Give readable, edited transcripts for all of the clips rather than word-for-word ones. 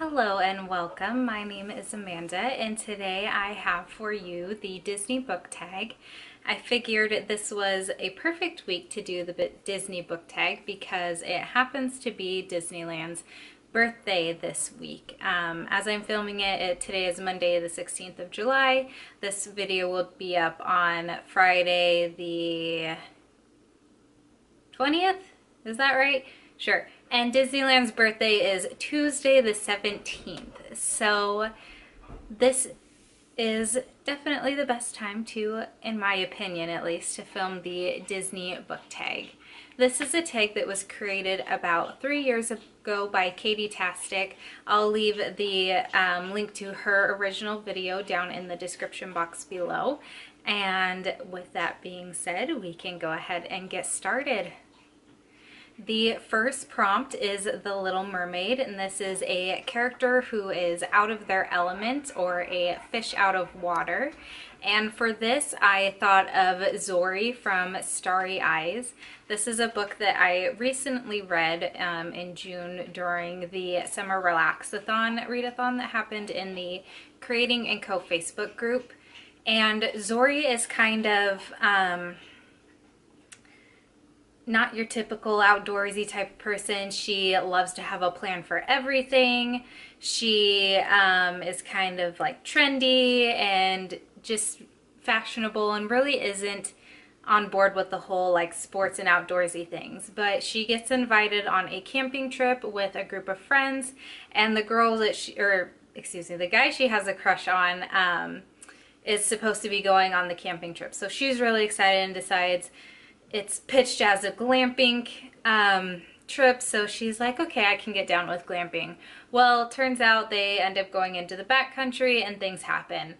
Hello and welcome. My name is Amanda and today I have for you the Disney book tag. I figured this was a perfect week to do the Disney book tag because it happens to be Disneyland's birthday this week. As I'm filming it, today is Monday the 16th of July. This video will be up on Friday the 20th? Is that right? Sure. And Disneyland's birthday is Tuesday the 17th. So this is definitely the best time to, in my opinion at least, to film the Disney book tag. This is a tag that was created about 3 years ago by Katie Tastic. I'll leave the link to her original video down in the description box below. And with that being said, we can go ahead and get started. The first prompt is the Little Mermaid, and this is a character who is out of their element, or a fish out of water. And for this, I thought of Zori from Starry Eyes. This is a book that I recently read in June during the Summer Relax-a-thon readathon that happened in the Creating & Co Facebook group. And Zori is kind of not your typical outdoorsy type of person. She loves to have a plan for everything. She is kind of like trendy and just fashionable and really isn't on board with the whole like sports and outdoorsy things. But she gets invited on a camping trip with a group of friends, and the girl that the guy she has a crush on is supposed to be going on the camping trip. So she's really excited and decides it's pitched as a glamping trip, so she's like, okay, I can get down with glamping. Well, turns out they end up going into the backcountry and things happen.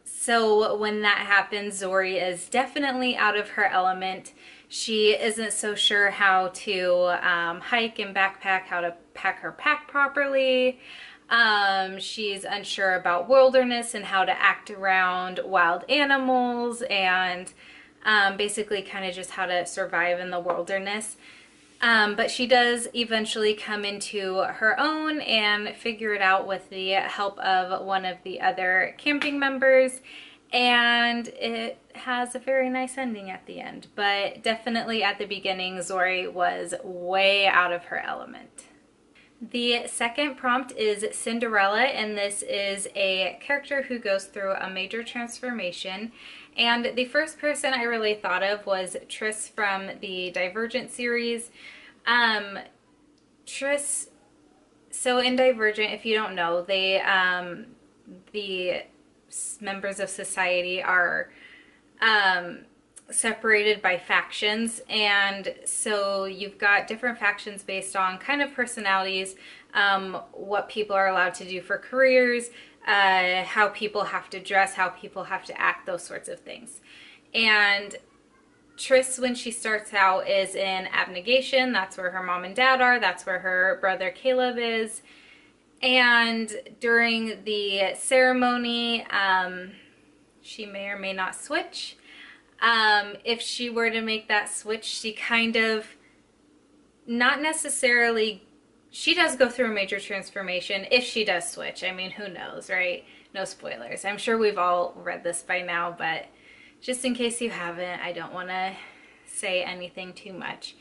So when that happens, Zori is definitely out of her element. She isn't so sure how to hike and backpack, how to pack her pack properly. She's unsure about wilderness and how to act around wild animals, and basically kind of just how to survive in the wilderness. But she does eventually come into her own and figure it out with the help of one of the other camping members, and it has a very nice ending at the end. But definitely at the beginning, Zori was way out of her element. The second prompt is Cinderella, and this is a character who goes through a major transformation. And the first person I really thought of was Triss from the Divergent series. Triss, so in Divergent, if you don't know, they, the members of society are separated by factions, and so you've got different factions based on kind of personalities, what people are allowed to do for careers, how people have to dress, how people have to act, those sorts of things. And Triss, when she starts out, is in abnegation. That's where her mom and dad are. That's where her brother Caleb is. And during the ceremony, she may or may not switch. If she were to make that switch, she kind of, not necessarily, she does go through a major transformation if she does switch. I mean, who knows, right? No spoilers. I'm sure we've all read this by now, but just in case you haven't, I don't want to say anything too much.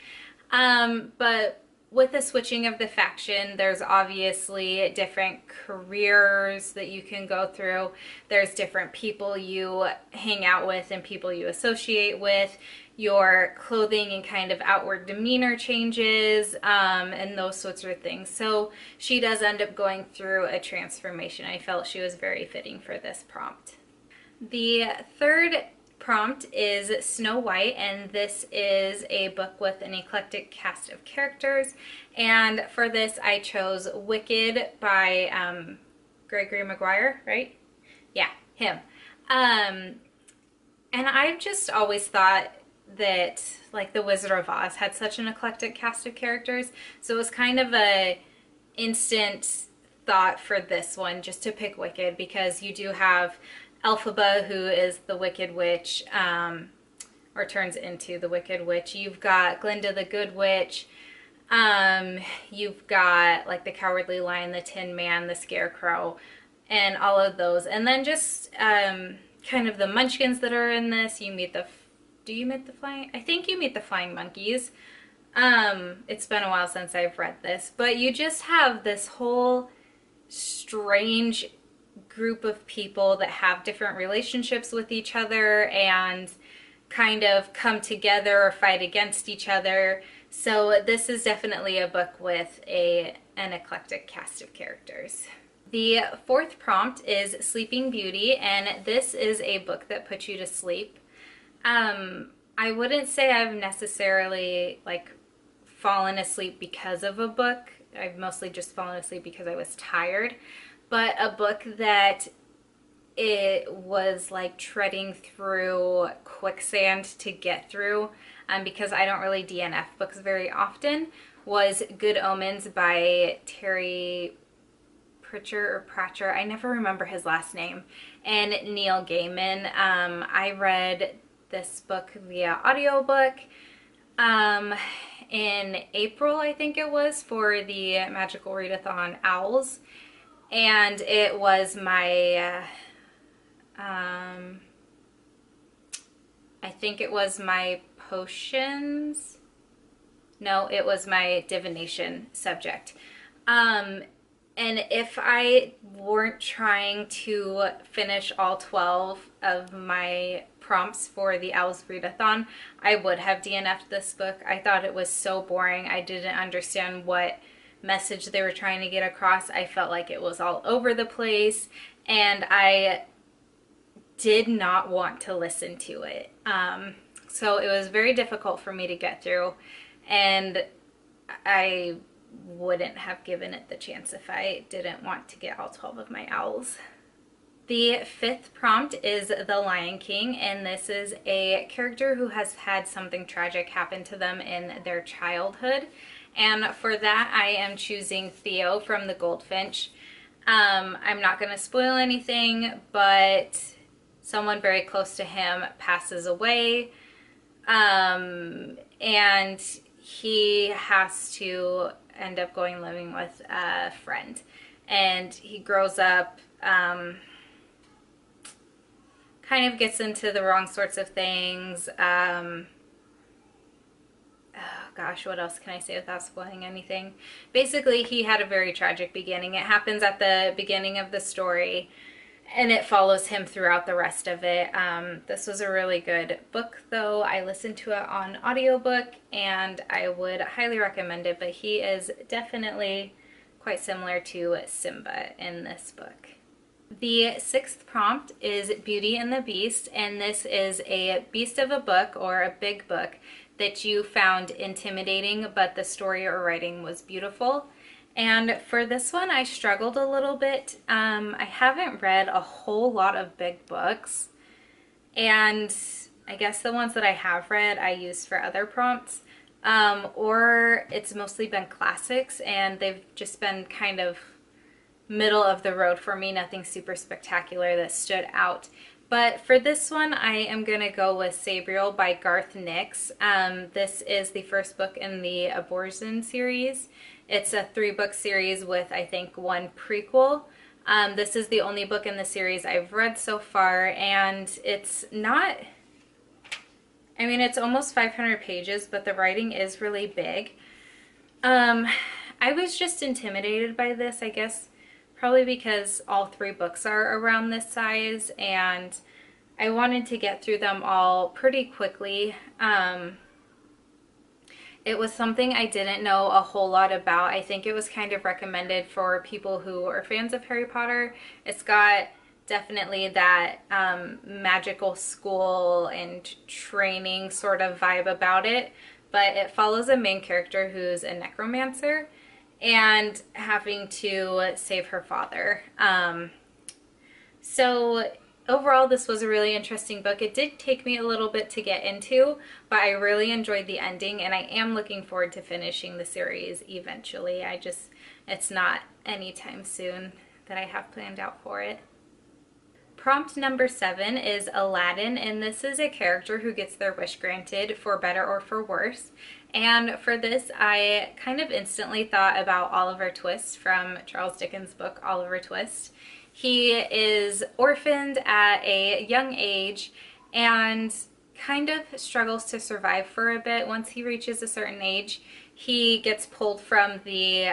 But with the switching of the faction, there's obviously different careers that you can go through. There's different people you hang out with and people you associate with. Your clothing and kind of outward demeanor changes, and those sorts of things. So she does end up going through a transformation. I felt she was very fitting for this prompt. The third prompt is Snow White, and this is a book with an eclectic cast of characters. And for this, I chose Wicked by Gregory Maguire, right? Yeah, him. And I've just always thought that like the Wizard of Oz had such an eclectic cast of characters, so it was kind of a instant thought for this one just to pick Wicked, because you do have Elphaba, who is the Wicked Witch, or turns into the Wicked Witch. You've got Glinda the Good Witch, You've got like the Cowardly Lion, the Tin Man, the Scarecrow, and all of those. And then just kind of the munchkins that are in this. You meet the, do you meet the flying? I think you meet the flying monkeys. It's been a while since I've read this, but you just have this whole strange group of people that have different relationships with each other and kind of come together or fight against each other. So this is definitely a book with an eclectic cast of characters. The fourth prompt is Sleeping Beauty, and this is a book that puts you to sleep. I wouldn't say I've necessarily like fallen asleep because of a book. I've mostly just fallen asleep because I was tired. But a book that it was like treading through quicksand to get through, because I don't really DNF books very often, was Good Omens by Terry Pratchett. I never remember his last name, and Neil Gaiman. I read this book via audiobook in April, I think it was, for the Magical Readathon Owls, and it was my I think it was my potions. No, it was my divination subject. And if I weren't trying to finish all 12 of my prompts for the Owls Readathon, I would have DNF'd this book. I thought it was so boring. I didn't understand what message they were trying to get across. I felt like it was all over the place, and I did not want to listen to it. So it was very difficult for me to get through, and I wouldn't have given it the chance if I didn't want to get all 12 of my owls. The fifth prompt is The Lion King, and this is a character who has had something tragic happen to them in their childhood. And for that, I am choosing Theo from The Goldfinch. I'm not going to spoil anything, but someone very close to him passes away, and he has to end up going living with a friend. And he grows up, kind of gets into the wrong sorts of things. Oh gosh, what else can I say without spoiling anything? Basically, he had a very tragic beginning. It happens at the beginning of the story, and it follows him throughout the rest of it. This was a really good book, though. I listened to it on audiobook, and I would highly recommend it, but he is definitely quite similar to Simba in this book. The sixth prompt is Beauty and the Beast, and this is a beast of a book, or a big book, that you found intimidating, but the story or writing was beautiful. And for this one, I struggled a little bit. I haven't read a whole lot of big books, and I guess the ones that I have read I use for other prompts, or it's mostly been classics, and they've just been kind of middle of the road for me, nothing super spectacular that stood out. But for this one, I am going to go with Sabriel by Garth Nix. This is the first book in the Abortion series. It's a 3-book series with, I think, 1 prequel. This is the only book in the series I've read so far, and it's not, I mean, it's almost 500 pages, but the writing is really big. I was just intimidated by this, I guess, probably because all 3 books are around this size, and I wanted to get through them all pretty quickly. It was something I didn't know a whole lot about. I think it was kind of recommended for people who are fans of Harry Potter. It's got definitely that magical school and training sort of vibe about it, but it follows a main character who's a necromancer and having to save her father. So overall, this was a really interesting book. It did take me a little bit to get into, but I really enjoyed the ending, and I am looking forward to finishing the series eventually. It's not anytime soon that I have planned out for it. Prompt number 7 is Aladdin, and this is a character who gets their wish granted for better or for worse. And for this, I kind of instantly thought about Oliver Twist from Charles Dickens' book, Oliver Twist. He is orphaned at a young age and kind of struggles to survive for a bit. Once he reaches a certain age, he gets pulled from the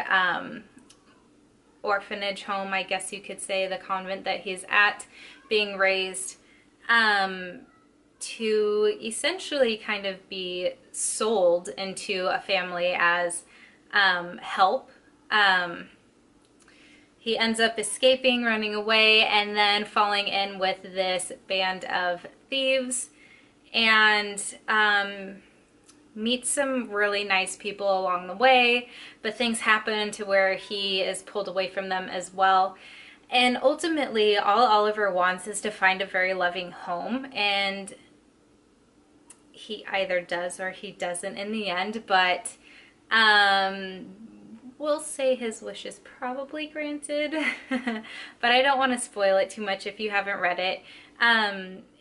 orphanage home, I guess you could say, the convent that he's at, being raised, to essentially kind of be sold into a family as help. He ends up escaping, running away, and then falling in with this band of thieves, and meets some really nice people along the way, but things happen to where he is pulled away from them as well. And ultimately, all Oliver wants is to find a very loving home, and he either does or he doesn't in the end, but we'll say his wish is probably granted. But I don't want to spoil it too much if you haven't read it.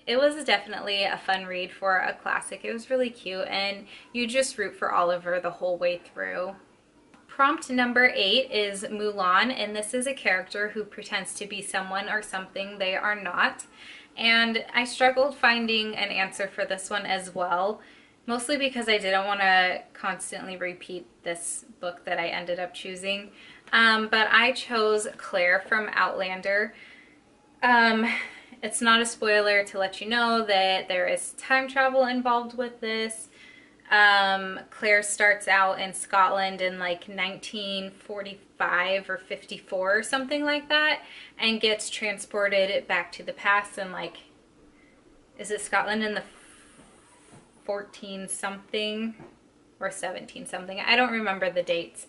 It was definitely a fun read for a classic. It was really cute, and you just root for Oliver the whole way through. Prompt number 8 is Mulan, and this is a character who pretends to be someone or something they are not. And I struggled finding an answer for this one as well, mostly because I didn't want to constantly repeat this book that I ended up choosing. But I chose Claire from Outlander. It's not a spoiler to let you know that there is time travel involved with this. Claire starts out in Scotland in like 1945 or 54 or something like that, and gets transported back to the past in like, is it Scotland in the 14 something or 17 something? I don't remember the dates.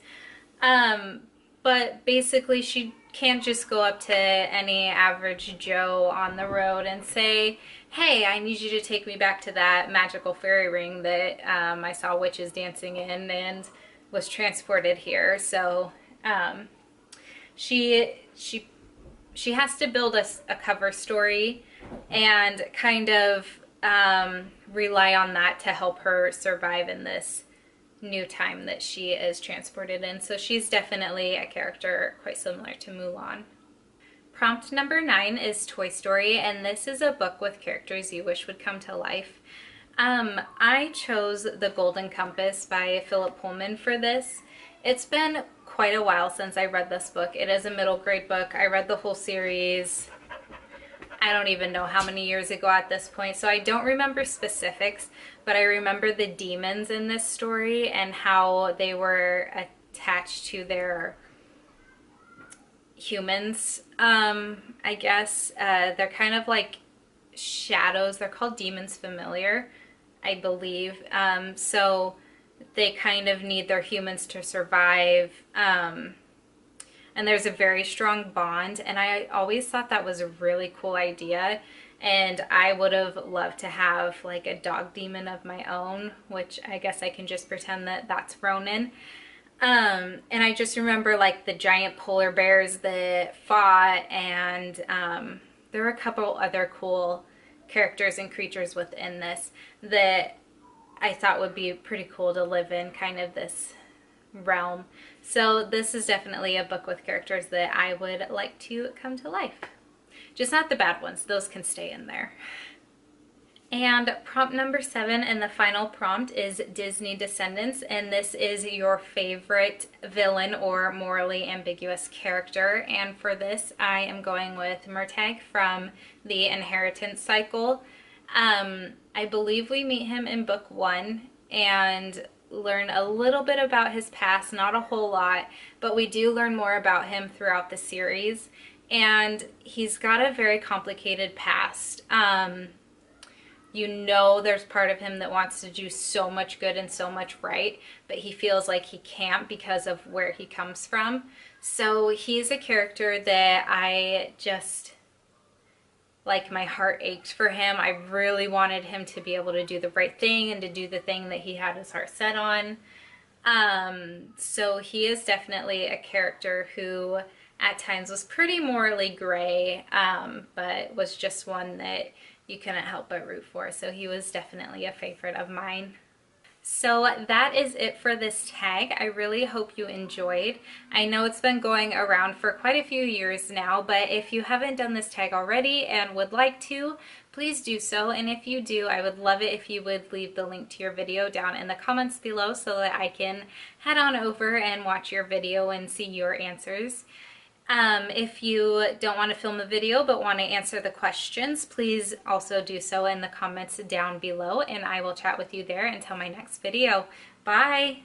But basically she can't just go up to any average Joe on the road and say, hey, I need you to take me back to that magical fairy ring that I saw witches dancing in and was transported here. So she has to build a cover story and kind of rely on that to help her survive in this new time that she is transported in. So she's definitely a character quite similar to Mulan. Prompt number 9 is Toy Story, and this is a book with characters you wish would come to life. I chose The Golden Compass by Philip Pullman for this. It's been quite a while since I read this book. It is a middle grade book. I read the whole series, I don't even know how many years ago at this point, so I don't remember specifics, but I remember the demons in this story and how they were attached to their humans, I guess. They're kind of like shadows. They're called demons familiar, I believe. So they kind of need their humans to survive. And there's a very strong bond, and I always thought that was a really cool idea, and I would have loved to have like a dog demon of my own, which I guess I can just pretend that that's Ronan. And I just remember like the giant polar bears that fought, and there were a couple other cool characters and creatures within this that I thought would be pretty cool to live in kind of this realm. So this is definitely a book with characters that I would like to come to life. Just not the bad ones. Those can stay in there. And prompt number 7 and the final prompt is Disney Descendants, and this is your favorite villain or morally ambiguous character. And for this, I am going with Murtagh from the Inheritance Cycle. I believe we meet him in book 1 and learn a little bit about his past, not a whole lot, but we do learn more about him throughout the series. And he's got a very complicated past. You know, there's part of him that wants to do so much good and so much right, but he feels like he can't because of where he comes from. So he's a character that I just, like, my heart ached for him. I really wanted him to be able to do the right thing and to do the thing that he had his heart set on. So he is definitely a character who at times was pretty morally gray, but was just one that you couldn't help but root for. So he was definitely a favorite of mine. So that is it for this tag. I really hope you enjoyed. I know it's been going around for quite a few years now, but if you haven't done this tag already and would like to, please do so. And if you do, I would love it if you would leave the link to your video down in the comments below so that I can head on over and watch your video and see your answers. If you don't want to film a video but want to answer the questions, please also do so in the comments down below, and I will chat with you there until my next video. Bye!